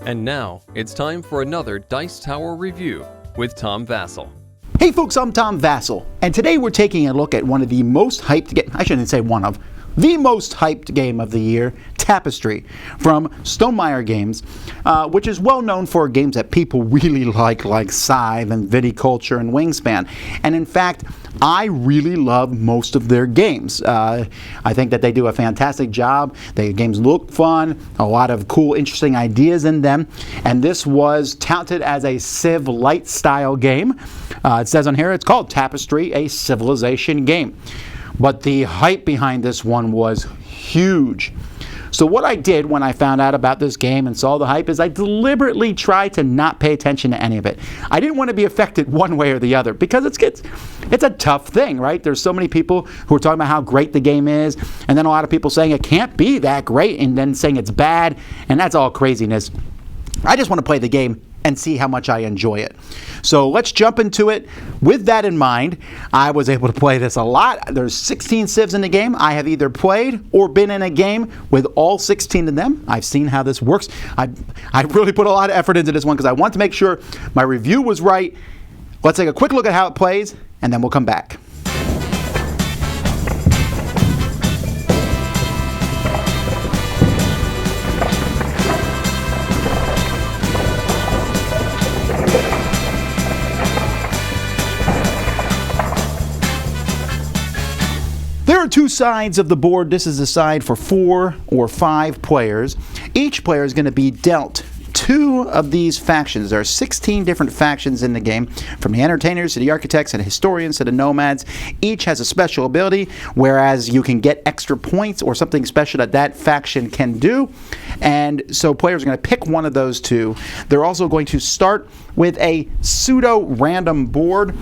And now, it's time for another Dice Tower review with Tom Vasel. Hey folks, I'm Tom Vasel, and today we're taking a look at one of the most hyped the most hyped game of the year, Tapestry, from Stonemaier Games, which is well known for games that people really like Scythe and Viticulture and Wingspan. And in fact, I really love most of their games. I think that they do a fantastic job. The games look fun, a lot of cool, interesting ideas in them. And this was touted as a Civ Light style game. It says on here it's called Tapestry, a civilization game. But the hype behind this one was huge. So what I did when I found out about this game and saw the hype is I deliberately tried to not pay attention to any of it. I didn't want to be affected one way or the other because it's a tough thing, right? There's so many people who are talking about how great the game is, and then a lot of people saying it can't be that great and then saying it's bad, and that's all craziness. I just want to play the game and see how much I enjoy it. So let's jump into it. With that in mind, I was able to play this a lot. There's 16 civs in the game. I have either played or been in a game with all 16 of them. I've seen how this works. I really put a lot of effort into this one because I want to make sure my review was right. Let's take a quick look at how it plays, and then we'll come back. There are two sides of the board. This is the side for 4 or 5 players. Each player is going to be dealt 2 of these factions. There are 16 different factions in the game, from the entertainers to the architects and the historians to the nomads. Each has a special ability, whereas you can get extra points or something special that faction can do. And so players are going to pick one of those 2. They're also going to start with a pseudo-random board.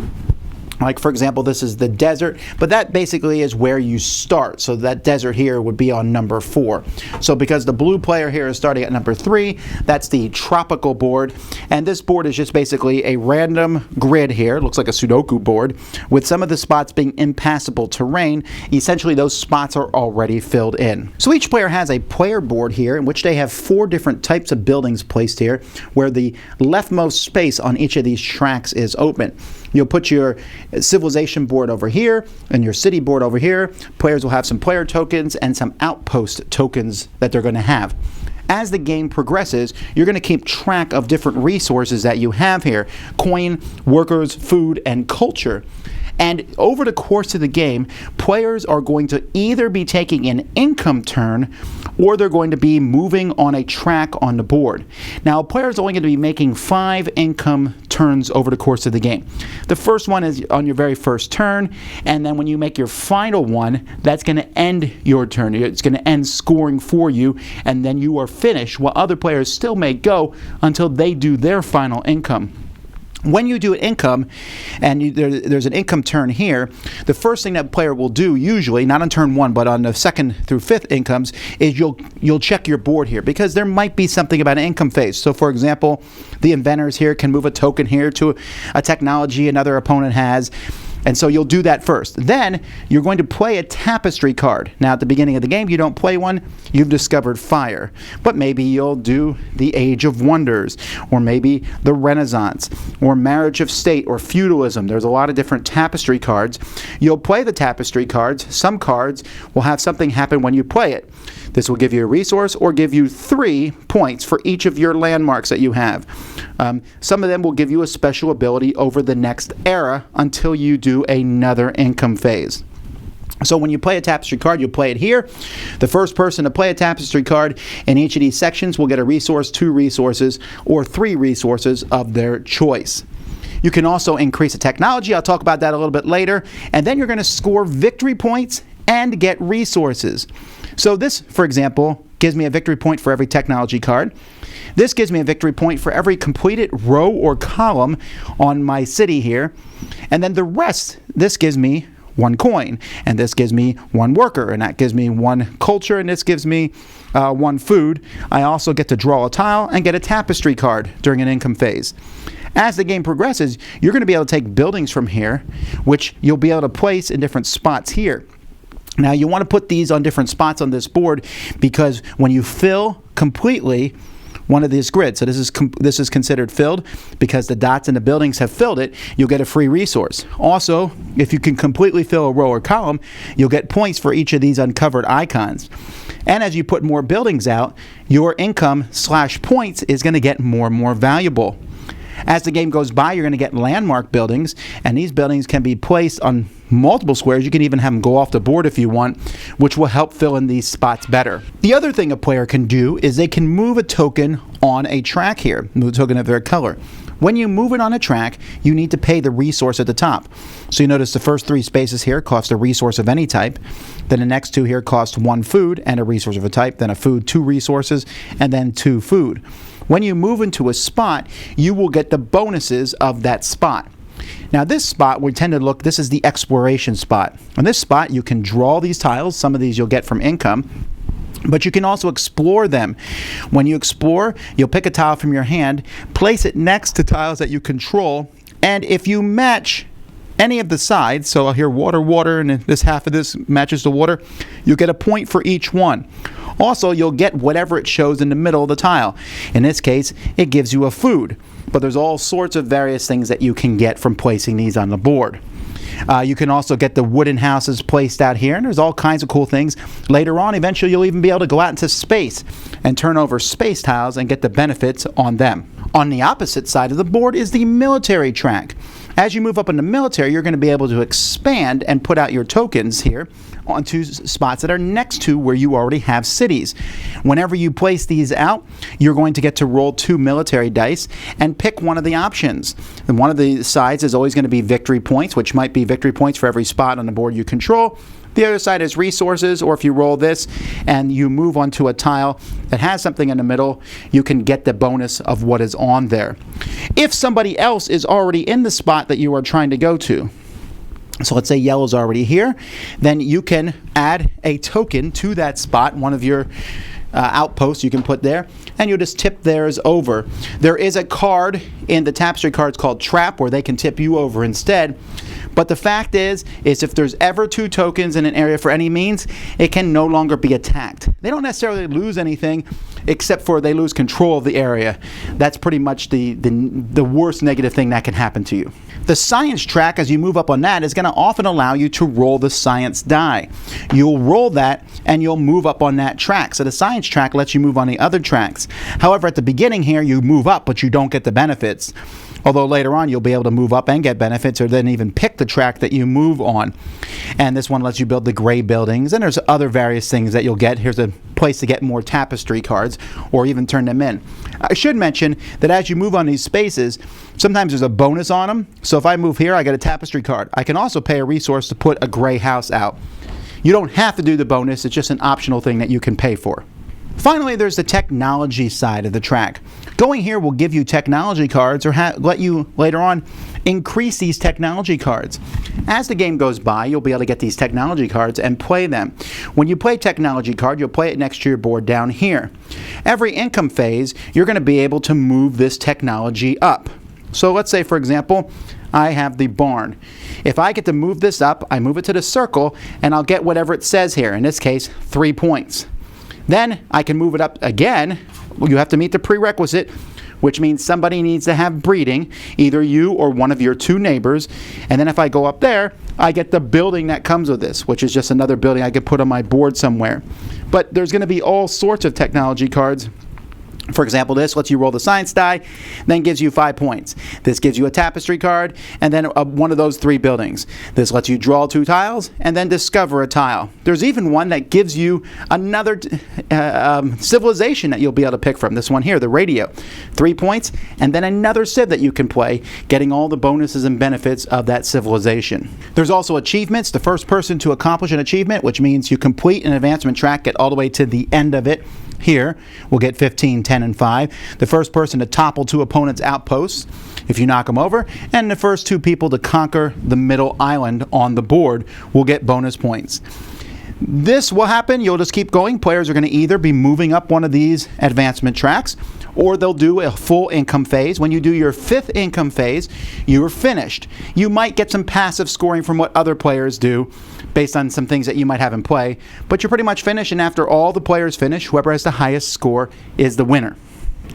Like, for example, this is the desert, but that basically is where you start. So that desert here would be on number 4. So because the blue player here is starting at number 3, that's the tropical board. And this board is just basically a random grid here. It looks like a Sudoku board with some of the spots being impassable terrain. Essentially, those spots are already filled in. So each player has a player board here in which they have 4 different types of buildings placed here, where the leftmost space on each of these tracks is open. You'll put your civilization board over here and your city board over here. Players will have some player tokens and some outpost tokens that they're going to have. As the game progresses, you're going to keep track of different resources that you have here: coin, workers, food, and culture. And over the course of the game, players are going to either be taking an income turn or they're going to be moving on a track on the board. Now, a player is only going to be making 5 income turns over the course of the game. The first one is on your very first turn, and then when you make your final one, that's going to end your turn. It's going to end scoring for you, and then you are finished, while other players still may go until they do their final income. When you do an income, and there's an income turn here, the first thing that player will do, usually, not on turn 1, but on the 2nd through 5th incomes, is you'll check your board here, because there might be something about an income phase. So, for example, the inventors here can move a token here to a technology another opponent has. And so you'll do that first. Then you're going to play a tapestry card. Now at the beginning of the game you don't play one, you've discovered fire. But maybe you'll do the Age of Wonders, or maybe the Renaissance, or Marriage of State, or Feudalism. There's a lot of different tapestry cards. You'll play the tapestry cards. Some cards will have something happen when you play it. This will give you a resource or give you 3 points for each of your landmarks that you have. Some of them will give you a special ability over the next era until you do another income phase. So when you play a tapestry card, you'll play it here. The first person to play a tapestry card in each of these sections will get a resource, 2 resources, or 3 resources of their choice. You can also increase the technology. I'll talk about that a little bit later. And then you're going to score victory points and get resources. So this, for example, gives me a victory point for every technology card. This gives me a victory point for every completed row or column on my city here. And then the rest, this gives me 1 coin, and this gives me 1 worker, and that gives me 1 culture, and this gives me 1 food. I also get to draw a tile and get a tapestry card during an income phase. As the game progresses, you're going to be able to take buildings from here, which you'll be able to place in different spots here. Now you want to put these on different spots on this board because when you fill completely one of these grids. So this is considered filled because the dots in the buildings have filled it. You'll get a free resource. Also, if you can completely fill a row or column, you'll get points for each of these uncovered icons. And as you put more buildings out, your income/points is going to get more and more valuable. As the game goes by, you're going to get landmark buildings, and these buildings can be placed on multiple squares. You can even have them go off the board if you want, which will help fill in these spots better. The other thing a player can do is they can move a token on a track here, move a token of their color. When you move it on a track, you need to pay the resource at the top. So you notice the first 3 spaces here cost a resource of any type. Then the next 2 here cost 1 food and a resource of a type, then a food, 2 resources, and then 2 food. When you move into a spot, you will get the bonuses of that spot. Now this spot, we tend to look, this is the exploration spot. On this spot, you can draw these tiles. Some of these you'll get from income, but you can also explore them. When you explore, you'll pick a tile from your hand, place it next to tiles that you control, and if you match any of the sides, so here water, water, and this half of this matches the water, you get a point for each one. Also, you'll get whatever it shows in the middle of the tile. In this case, it gives you a food, but there's all sorts of various things that you can get from placing these on the board. You can also get the wooden houses placed out here, and there's all kinds of cool things. Later on, eventually, you'll even be able to go out into space and turn over space tiles and get the benefits on them. On the opposite side of the board is the military track. As you move up in the military, you're going to be able to expand and put out your tokens here onto spots that are next to where you already have cities. Whenever you place these out, you're going to get to roll 2 military dice and pick one of the options. And one of the sides is always going to be victory points, which might be victory points for every spot on the board you control. The other side is resources, or if you roll this and you move onto a tile that has something in the middle, you can get the bonus of what is on there. If somebody else is already in the spot that you are trying to go to, so let's say yellow's already here, then you can add a token to that spot, one of your outposts you can put there, and you'll just tip theirs over. There is a card in the Tapestry cards called Trap where they can tip you over instead. But the fact is if there's ever 2 tokens in an area for any means, it can no longer be attacked. They don't necessarily lose anything, except for they lose control of the area. That's pretty much the worst negative thing that can happen to you. The science track, as you move up on that, is going to often allow you to roll the science die. You'll roll that, and you'll move up on that track. So the science track lets you move on the other tracks. However, at the beginning here, you move up, but you don't get the benefits. Although later on you'll be able to move up and get benefits, or then even pick the track that you move on. And this one lets you build the gray buildings, and there's other various things that you'll get. Here's a place to get more tapestry cards, or even turn them in. I should mention that as you move on these spaces, sometimes there's a bonus on them. So if I move here, I get a tapestry card. I can also pay a resource to put a gray house out. You don't have to do the bonus, it's just an optional thing that you can pay for. Finally, there's the technology side of the track. Going here will give you technology cards, or let you later on increase these technology cards. As the game goes by, you'll be able to get these technology cards and play them. When you play technology card, you'll play it next to your board down here. Every income phase, you're going to be able to move this technology up. So let's say, for example, I have the barn. If I get to move this up, I move it to the circle, and I'll get whatever it says here. In this case, 3 points. Then I can move it up again. You have to meet the prerequisite, which means somebody needs to have breeding, either you or one of your 2 neighbors. And then if I go up there, I get the building that comes with this, which is just another building I could put on my board somewhere. But there's going to be all sorts of technology cards. For example, this lets you roll the science die, then gives you 5 points. This gives you a tapestry card, and then one of those 3 buildings. This lets you draw 2 tiles, and then discover a tile. There's even one that gives you another civilization that you'll be able to pick from. This one here, the radio. 3 points, and then another civ that you can play, getting all the bonuses and benefits of that civilization. There's also achievements. The first person to accomplish an achievement, which means you complete an advancement track, get all the way to the end of it. Here, we'll get 15, 10, and 5. The first person to topple 2 opponents' outposts, if you knock them over, and the first 2 people to conquer the middle island on the board will get bonus points. This will happen. You'll just keep going. Players are going to either be moving up one of these advancement tracks, or they'll do a full income phase. When you do your 5th income phase, you are finished. You might get some passive scoring from what other players do based on some things that you might have in play, but you're pretty much finished, and after all the players finish, whoever has the highest score is the winner.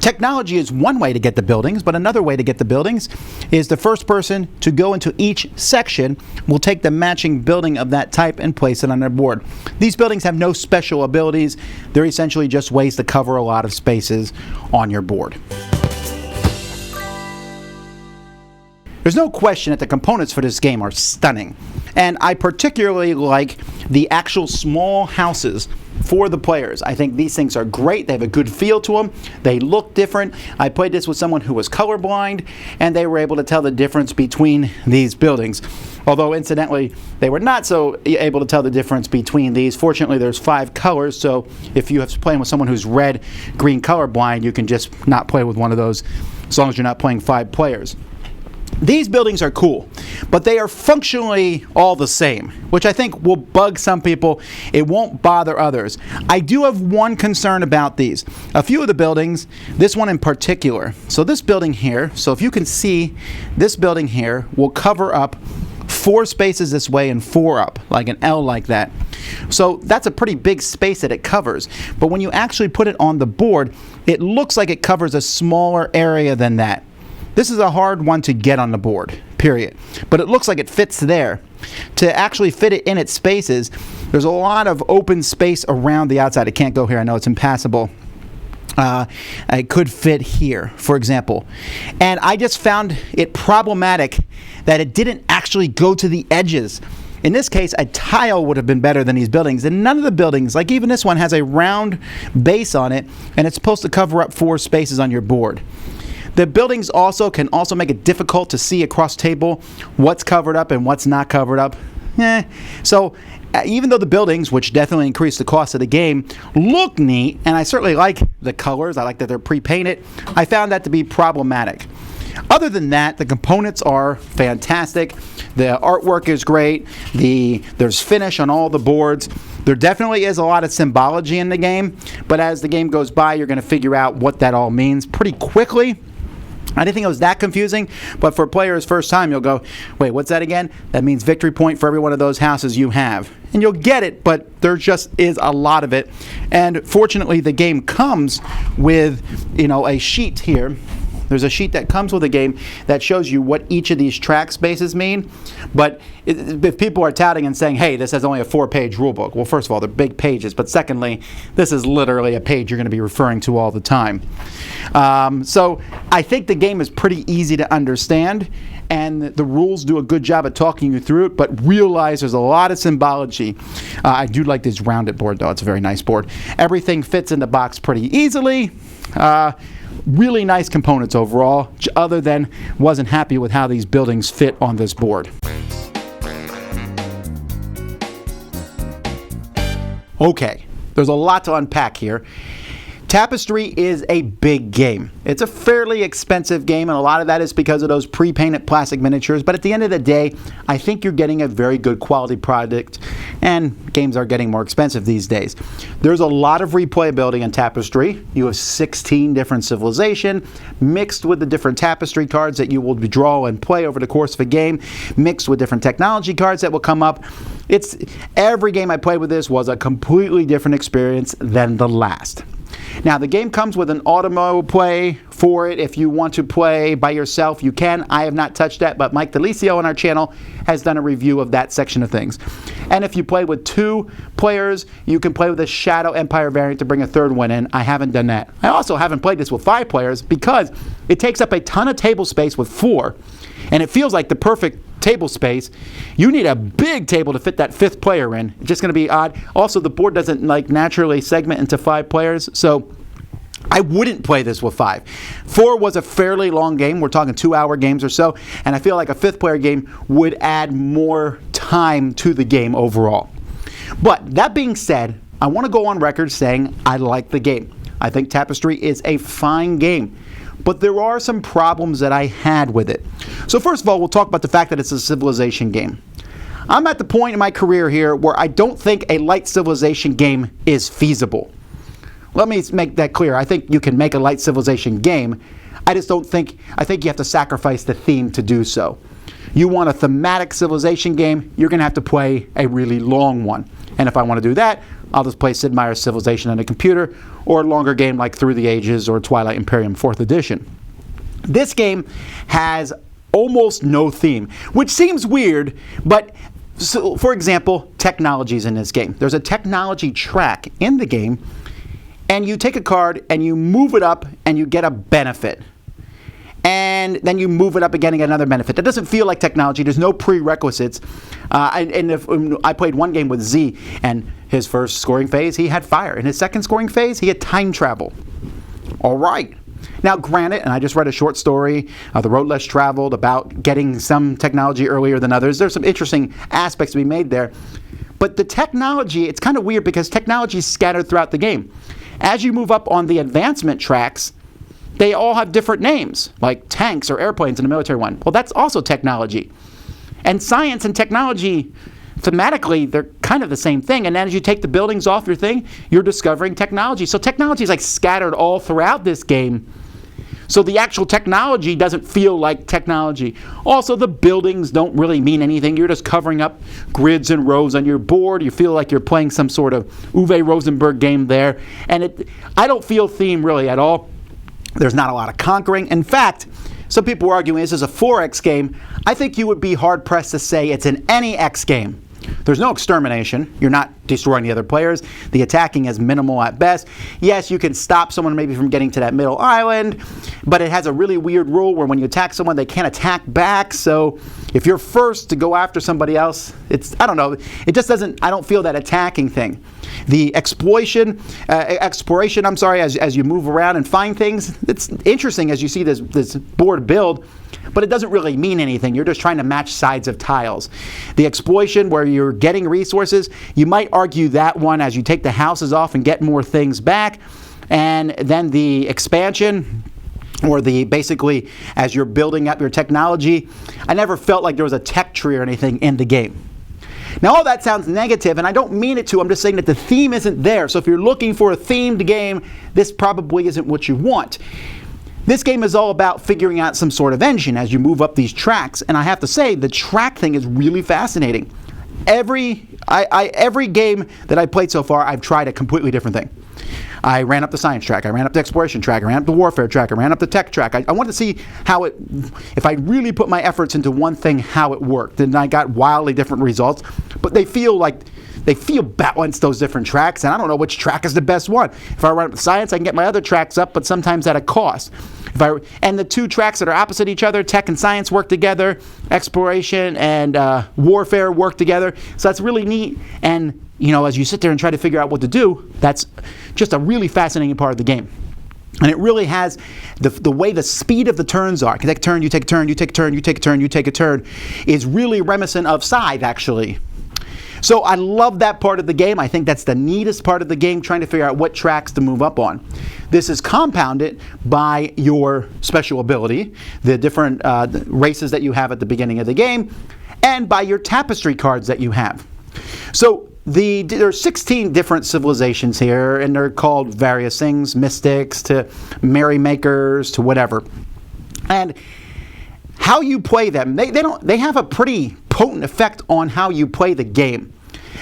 Technology is one way to get the buildings, but another way to get the buildings is the first person to go into each section will take the matching building of that type and place it on their board. These buildings have no special abilities. They're essentially just ways to cover a lot of spaces on your board. There's no question that the components for this game are stunning, and I particularly like the actual small houses for the players. I think these things are great. They have a good feel to them. They look different. I played this with someone who was colorblind, and they were able to tell the difference between these buildings. Although, incidentally, they were not so able to tell the difference between these. Fortunately, there's 5 colors, so if you have to play with someone who's red, green, colorblind, you can just not play with one of those as long as you're not playing 5 players. These buildings are cool, but they are functionally all the same, which I think will bug some people. It won't bother others. I do have one concern about these. A few of the buildings, this one in particular. So this building here, so if you can see, this building here will cover up 4 spaces this way and 4 up, like an L like that. So that's a pretty big space that it covers. But when you actually put it on the board, it looks like it covers a smaller area than that. This is a hard one to get on the board, period. But it looks like it fits there. To actually fit it in its spaces, there's a lot of open space around the outside. It can't go here. I know it's impassable. It could fit here, for example. And I just found it problematic that it didn't actually go to the edges. In this case, a tile would have been better than these buildings. And none of the buildings, like even this one, has a round base on it, and it's supposed to cover up 4 spaces on your board. The buildings can also make it difficult to see across table what's covered up and what's not covered up. So even though the buildings, which definitely increase the cost of the game, look neat, and I certainly like the colors, I like that they're pre-painted, I found that to be problematic. Other than that, the components are fantastic. The artwork is great. There's finish on all the boards. There definitely is a lot of symbology in the game, but as the game goes by, you're going to figure out what that all means pretty quickly. I didn't think it was that confusing, but for players' first time, you'll go, wait, what's that again? That means victory point for every one of those houses you have. And you'll get it, but there just is a lot of it. And fortunately, the game comes with, a sheet here. There's a sheet that comes with the game that shows you what each of these track spaces mean. But if people are touting and saying, hey, this has only a 4-page rule book, well, first of all, they're big pages. But secondly, this is literally a page you're going to be referring to all the time. So I think the game is pretty easy to understand, and the rules do a good job at talking you through it, but realize there's a lot of symbology. I do like this rounded board, though. It's a very nice board. Everything fits in the box pretty easily. Really nice components overall, other than wasn't happy with how these buildings fit on this board. Okay, there's a lot to unpack here. Tapestry is a big game. It's a fairly expensive game, and a lot of that is because of those pre-painted plastic miniatures, but at the end of the day, I think you're getting a very good quality product, and games are getting more expensive these days. There's a lot of replayability in Tapestry. You have 16 different civilizations, mixed with the different Tapestry cards that you will draw and play over the course of a game, mixed with different technology cards that will come up. Every game I played with this was a completely different experience than the last. Now, the game comes with an auto play for it. If you want to play by yourself, you can. I have not touched that, but Mike DeLisio on our channel has done a review of that section of things. And if you play with 2 players, you can play with a Shadow Empire variant to bring a 3rd one in. I haven't done that. I also haven't played this with 5 players because it takes up a ton of table space with 4, and it feels like the perfect table space. You need a big table to fit that 5th player in. It's just going to be odd. Also, the board doesn't naturally segment into 5 players, so I wouldn't play this with 5. 4 was a fairly long game. We're talking 2-hour games or so, and I feel like a 5th player game would add more time to the game overall. But that being said, I want to go on record saying I like the game. I think Tapestry is a fine game, but there are some problems that I had with it. So first of all, we'll talk about the fact that it's a civilization game. I'm at the point in my career here where I don't think a light civilization game is feasible. Let me make that clear. I think you can make a light civilization game. I think you have to sacrifice the theme to do so. You want a thematic civilization game, you're going to have to play a really long one. And if I want to do that, I'll just play Sid Meier's Civilization on a computer, or a longer game like Through the Ages or Twilight Imperium 4th Edition. This game has almost no theme, which seems weird, but so, for example, technology's in this game. There's a technology track in the game, and you take a card and you move it up and you get a benefit. And then you move it up again and get another benefit. That doesn't feel like technology. There's no prerequisites. I played one game with Z, and his first scoring phase, he had fire. In his second scoring phase, he had time travel. All right. Now, granted, and I just read a short story, The Road Less Traveled, about getting some technology earlier than others. There's some interesting aspects to be made there. But the technology, it's kind of weird because technology is scattered throughout the game. As you move up on the advancement tracks, they all have different names, like tanks or airplanes in the military one. Well, that's also technology. And science and technology, thematically, they're kind of the same thing. And then as you take the buildings off your thing, you're discovering technology. So technology is like scattered all throughout this game. So the actual technology doesn't feel like technology. Also, the buildings don't really mean anything. You're just covering up grids and rows on your board. You feel like you're playing some sort of Uwe Rosenberg game there. And I don't feel theme really at all. There's not a lot of conquering. In fact, some people are arguing this is a 4X game. I think you would be hard-pressed to say it's an any X game. There's no extermination. You're not destroying the other players. The attacking is minimal at best. Yes, you can stop someone maybe from getting to that middle island, but it has a really weird rule where when you attack someone, they can't attack back. So if you're first to go after somebody else, I don't know. It just doesn't, I don't feel that attacking thing. The exploration, as you move around and find things, it's interesting as you see this board build, but it doesn't really mean anything. You're just trying to match sides of tiles. The exploitation, where you're getting resources, you might argue that one as you take the houses off and get more things back. And then the expansion, or basically as you're building up your technology, I never felt like there was a tech tree or anything in the game. Now, all that sounds negative, and I don't mean it to. I'm just saying that the theme isn't there. So if you're looking for a themed game, this probably isn't what you want. This game is all about figuring out some sort of engine as you move up these tracks, and I have to say the track thing is really fascinating. Every game that I've played so far, I've tried a completely different thing. I ran up the science track, I ran up the exploration track, I ran up the warfare track, I ran up the tech track. I wanted to see how if I really put my efforts into one thing, how it worked. And I got wildly different results, but they feel balanced, those different tracks, and I don't know which track is the best one. If I run up the science, I can get my other tracks up, but sometimes at a cost. And the two tracks that are opposite each other, tech and science, work together, exploration and warfare work together. So that's really neat. And as you sit there and try to figure out what to do, that's just a really fascinating part of the game. And it really has the way the speed of the turns are. You take a turn, you take a turn, you take a turn, you take a turn, you take a turn, is really reminiscent of Scythe, actually. So I love that part of the game. I think that's the neatest part of the game, trying to figure out what tracks to move up on. This is compounded by your special ability, the different races that you have at the beginning of the game, and by your Tapestry cards that you have. So there are 16 different civilizations here, and they're called various things, mystics to merrymakers to whatever. And how you play them, they have a pretty potent effect on how you play the game.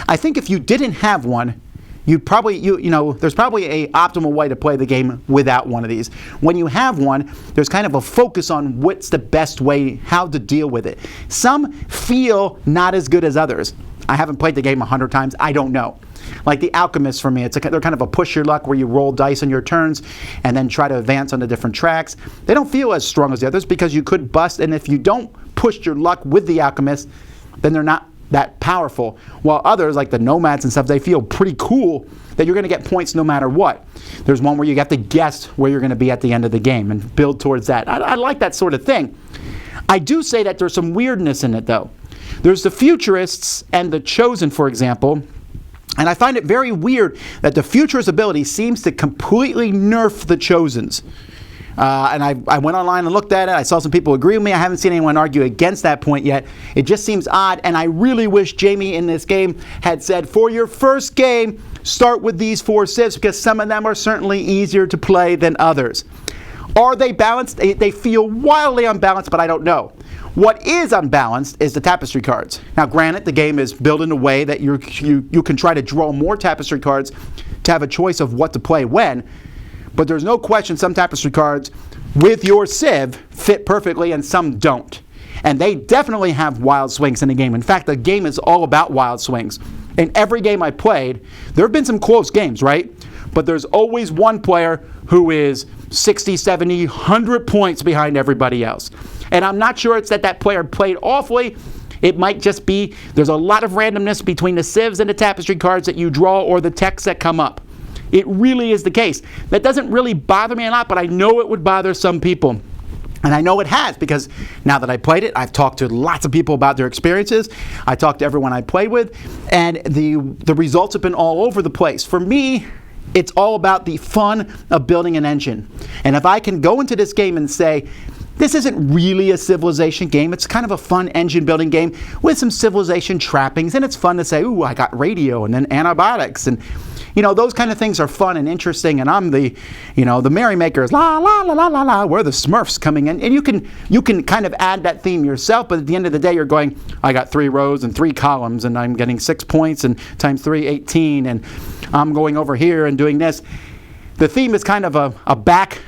I think if you didn't have one, there's probably a optimal way to play the game without one of these. When you have one, there's kind of a focus on what's the best way, how to deal with it. Some feel not as good as others. I haven't played the game 100 times. I don't know. Like the Alchemist for me, they're kind of a push your luck where you roll dice on your turns and then try to advance on the different tracks. They don't feel as strong as the others because you could bust, and if you don't push your luck with the Alchemist, then they're not that powerful. While others, like the Nomads and stuff, they feel pretty cool that you're going to get points no matter what. There's one where you have to guess where you're going to be at the end of the game and build towards that. I like that sort of thing. I do say that there's some weirdness in it, though. There's the Futurists and the Chosen, for example, and I find it very weird that the Futurist ability seems to completely nerf the Chosens. And I went online and looked at it. I saw some people agree with me. I haven't seen anyone argue against that point yet. It just seems odd, and I really wish Jamie in this game had said, for your first game, start with these 4 civs, because some of them are certainly easier to play than others. Are they balanced? They feel wildly unbalanced, but I don't know. What is unbalanced is the Tapestry cards. Now, granted, the game is built in a way that you can try to draw more Tapestry cards to have a choice of what to play when, but there's no question some Tapestry cards with your Civ fit perfectly and some don't. And they definitely have wild swings in the game. In fact, the game is all about wild swings. In every game I played, there have been some close games, right? But there's always one player who is 60, 70, 100 points behind everybody else. And I'm not sure it's that player played awfully. It might just be there's a lot of randomness between the Civs and the Tapestry cards that you draw or the texts that come up. It really is the case. That doesn't really bother me a lot, but I know it would bother some people. And I know it has, because now that I played it, I've talked to lots of people about their experiences. I talked to everyone I played with, and the results have been all over the place. For me, it's all about the fun of building an engine. And if I can go into this game and say, this isn't really a Civilization game, it's kind of a fun engine building game with some Civilization trappings, and it's fun to say, ooh, I got radio and then antibiotics, and those kind of things are fun and interesting, and I'm the merrymakers, la la la la la la, we're the Smurfs coming in, and you can kind of add that theme yourself, but at the end of the day, you're going, I got 3 rows and 3 columns, and I'm getting 6 points, and times 3, 18, and I'm going over here and doing this. The theme is kind of a back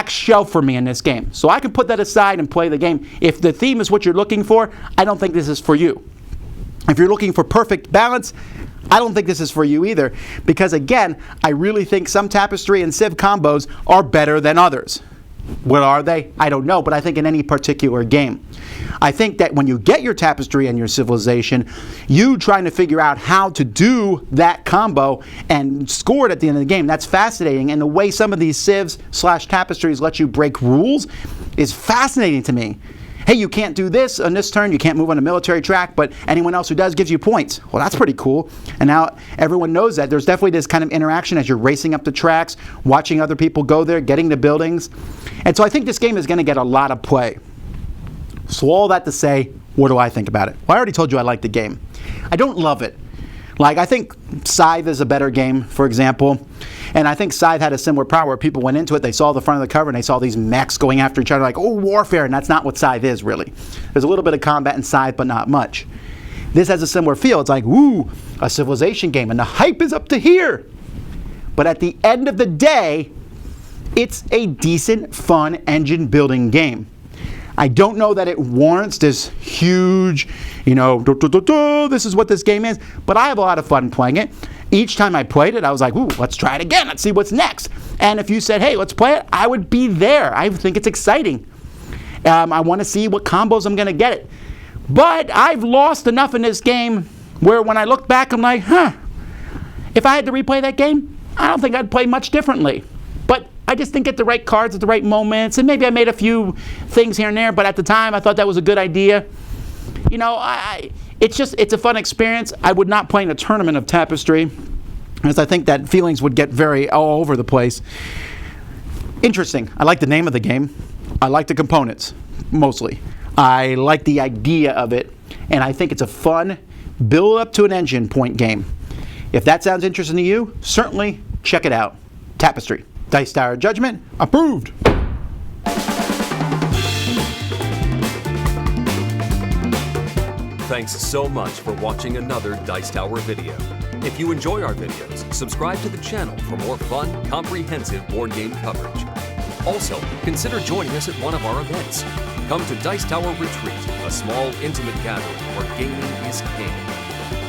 shelf for me in this game, so I can put that aside and play the game. If the theme is what you're looking for, I don't think this is for you. If you're looking for perfect balance, I don't think this is for you either, because again, I really think some Tapestry and Civ combos are better than others. What are they? I don't know, but I think in any particular game. I think that when you get your Tapestry and your Civilization, you trying to figure out how to do that combo and score it at the end of the game, that's fascinating. And the way some of these Civs/Tapestries let you break rules is fascinating to me. Hey, you can't do this on this turn, you can't move on a military track, but anyone else who does gives you points. Well, that's pretty cool. And now everyone knows that. There's definitely this kind of interaction as you're racing up the tracks, watching other people go there, getting the buildings. And so I think this game is going to get a lot of play. So all that to say, what do I think about it? Well, I already told you I like the game. I don't love it. Like, I think Scythe is a better game, for example. And I think Scythe had a similar power where people went into it, they saw the front of the cover, and they saw these mechs going after each other like, oh, warfare, and that's not what Scythe is, really. There's a little bit of combat in Scythe, but not much. This has a similar feel. It's like, ooh, a Civilization game, and the hype is up to here. But at the end of the day, it's a decent, fun engine-building game. I don't know that it warrants this huge, this is what this game is, but I have a lot of fun playing it. Each time I played it, I was like, ooh, let's try it again. Let's see what's next. And if you said, hey, let's play it, I would be there. I think it's exciting. I want to see what combos I'm going to get it. But I've lost enough in this game where when I look back, I'm like, if I had to replay that game, I don't think I'd play much differently. But I just didn't get the right cards at the right moments, and maybe I made a few things here and there, but at the time I thought that was a good idea. It's a fun experience. I would not play in a tournament of Tapestry, because I think that feelings would get very all over the place. Interesting. I like the name of the game. I like the components, mostly. I like the idea of it, and I think it's a fun build up to an engine point game. If that sounds interesting to you, certainly check it out. Tapestry. Dice Tower Judgment, approved. Thanks so much for watching another Dice Tower video. If you enjoy our videos, subscribe to the channel for more fun, comprehensive board game coverage. Also, consider joining us at one of our events. Come to Dice Tower Retreat, a small, intimate gathering where gaming is king.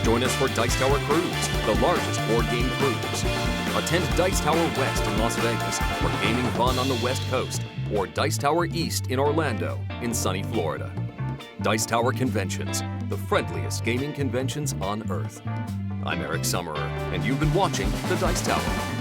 Join us for Dice Tower Cruise, the largest board game cruise. Attend Dice Tower West in Las Vegas for gaming fun on the West Coast, or Dice Tower East in Orlando in sunny Florida. Dice Tower Conventions, the friendliest gaming conventions on Earth. I'm Eric Summerer, and you've been watching the Dice Tower.